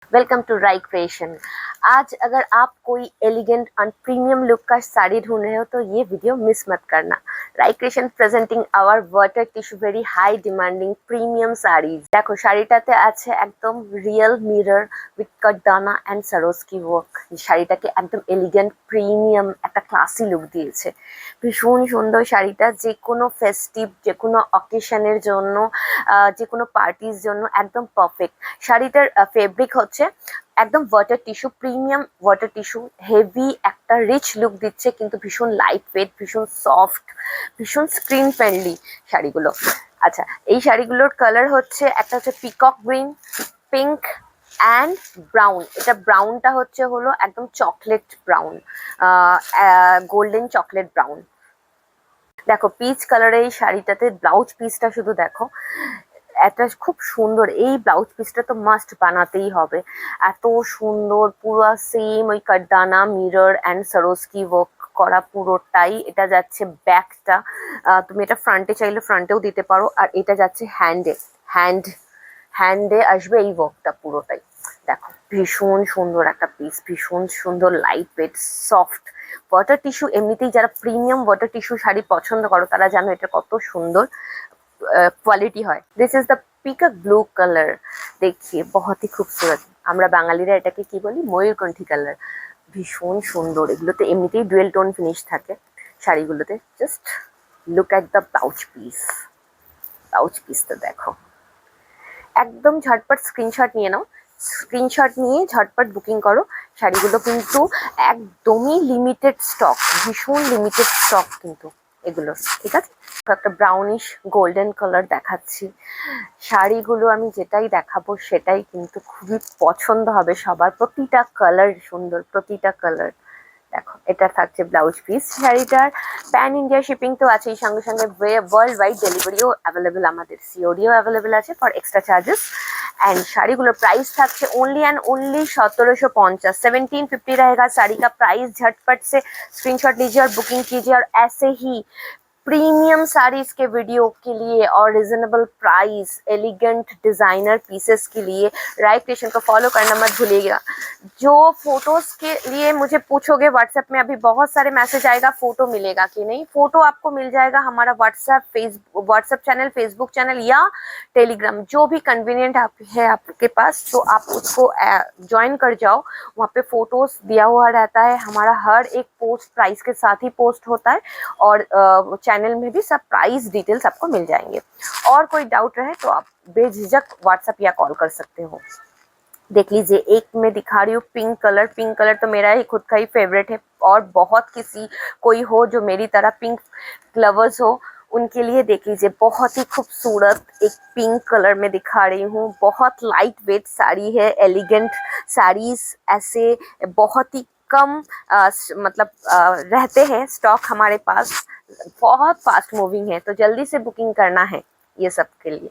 Welcome to राई creation. आज अगर आप कोई एलिगेंट एंड प्रीमियम लुक का साड़ी ढूंढ रहे हो तो ये वीडियो मिस मत करना। Rai creation presenting our water tissue very high demanding premium sari. দেখো শাড়িটাতে আছে একদম রিয়েল মিরর উইথ কাটদানা অ্যান্ড সারোস্কি ওয়ার্ক। শাড়িটাকে একদম এলিগেন্ট প্রিমিয়াম একটা ক্লাসি লুক দিয়েছে। ভীষণ সুন্দর শাড়িটা, যে কোনো ফেস্টিভ যে কোনো অকেশনের জন্য যে কোনো পার্টির জন্য একদম পারফেক্ট। শাড়িটার ফেব্রিক হচ্ছে একদম water tissue, premium water tissue, heavy একটা রিচ লুক দিচ্ছে, কিন্তু ভীষণ লাইট ওয়েট, ভীষণ সফট, ভীষণ স্ক্রিন ফ্রেন্ডলি শাড়িগুলো। আচ্ছা, এই শাড়িগুলোর কালার হচ্ছে একটা হচ্ছে peacock green, pink and brown. এটা ব্রাউনটা হলো একদম chocolate brown, golden chocolate brown. দেখো পিচ কালারের এই শাড়িটাতে ব্লাউজ পিসটা শুধু দেখো, একটা খুব সুন্দর। এই ব্লাউজ পিসটা তো মাস্ট বানাতেই হবে, এত সুন্দর। পুরো সেম ওই কাটদানা মিরর অ্যান্ড সারোস্কি ওয়ার্ক করা পুরোটাই। এটা যাচ্ছে ব্যাকটা, তুমি এটা ফ্রন্টে চাইলে ফ্রন্টেও দিতে পারো, আর এটা যাচ্ছে হ্যান্ডে আসবে এই ওয়ার্কটা পুরোটাই। দেখো ভীষণ সুন্দর একটা পিস, ভীষণ সুন্দর, light weight, soft water tissue. এমনিতেই যারা প্রিমিয়াম ওয়াটার টিস্যু শাড়ি পছন্দ করো তারা জানো এটা কত সুন্দর क्वालिटी है। This is the पिकक blue colour, देखिए बहुत ही खूबसूरत। আমরা বাঙালিরা এটাকে কি বলি, ময়ূরকণ্ঠী কালার। ভীষণ সুন্দর। এগুলোতে এমনিতেই ডুয়েল টোন ফিনিশ থাকে শাড়িগুলোতে। Just look at the blouse পিসটা দেখো। একদম ঝটপট স্ক্রিনশট নিয়ে নাও, স্ক্রিনশট নিয়ে ঝটপট বুকিং করো। শাড়িগুলো কিন্তু একদমই লিমিটেড স্টক, ভীষণ লিমিটেড স্টক কিন্তু এগুলো, ঠিক আছে। একটা ব্রাউনিশ গোল্ডেন কালার দেখাচ্ছি। শাড়িগুলো আমি যেটাই দেখাবো সেটাই কিন্তু খুবই পছন্দ হবে সবার। প্রতিটা কালার সুন্দর, প্রতিটা কালার। দেখো এটা থাকছে ব্লাউজ পিস। শাড়িটার প্যান ইন্ডিয়া শিপিং তো আছেই, সঙ্গে সঙ্গে ওয়ার্ল্ড ওয়াইড ডেলিভারিও অ্যাভেলেবেল, আমাদের সিওডিও অ্যাভেলেবেল আছে ফর এক্সট্রা চার্জেস। एंड শাড়িগুলোর प्राइस থাকছে ओनली एंड ओनली 1750। 1750 रहेगा साड़ी का प्राइस। झटपट से स्क्रीनशॉट लीजिए और बुकिंग कीजिए, और ऐसे ही प्रीमियम साड़ीज के वीडियो के लिए और reasonable price elegant designer pieces के लिए राई क्रिएशन को फॉलो करना मत भूलिएगा। जो फोटोज के लिए मुझे पूछोगे व्हाट्सएप में, अभी बहुत सारे मैसेज आएगा फोटो मिलेगा कि नहीं। फोटो आपको मिल जाएगा हमारा व्हाट्सएप चैनल, फेसबुक चैनल या टेलीग्राम, जो भी कन्वीनियंट है आपके पास, तो आप उसको ज्वाइन कर जाओ। वहाँ पे फोटोज दिया हुआ रहता है। हमारा हर एक पोस्ट प्राइस के साथ ही पोस्ट होता है, और चैनल में भी सब प्राइस डिटेल्स आपको मिल जाएंगे। और कोई डाउट रहे तो आप बेझिझक व्हाट्सएप या कॉल कर सकते हो। देख लीजिए, एक मैं दिखा रही हूँ पिंक कलर। पिंक कलर तो मेरा ही खुद का ही फेवरेट है, और बहुत किसी कोई हो जो मेरी तरह पिंक लवर्स हो उनके लिए देख लीजिए, बहुत ही खूबसूरत एक पिंक कलर में दिखा रही हूँ। बहुत लाइट वेट साड़ी है, एलिगेंट साड़ीज ऐसे बहुत ही कम मतलब रहते हैं स्टॉक हमारे पास, बहुत फास्ट मूविंग है, तो जल्दी से बुकिंग करना है ये सब के लिए।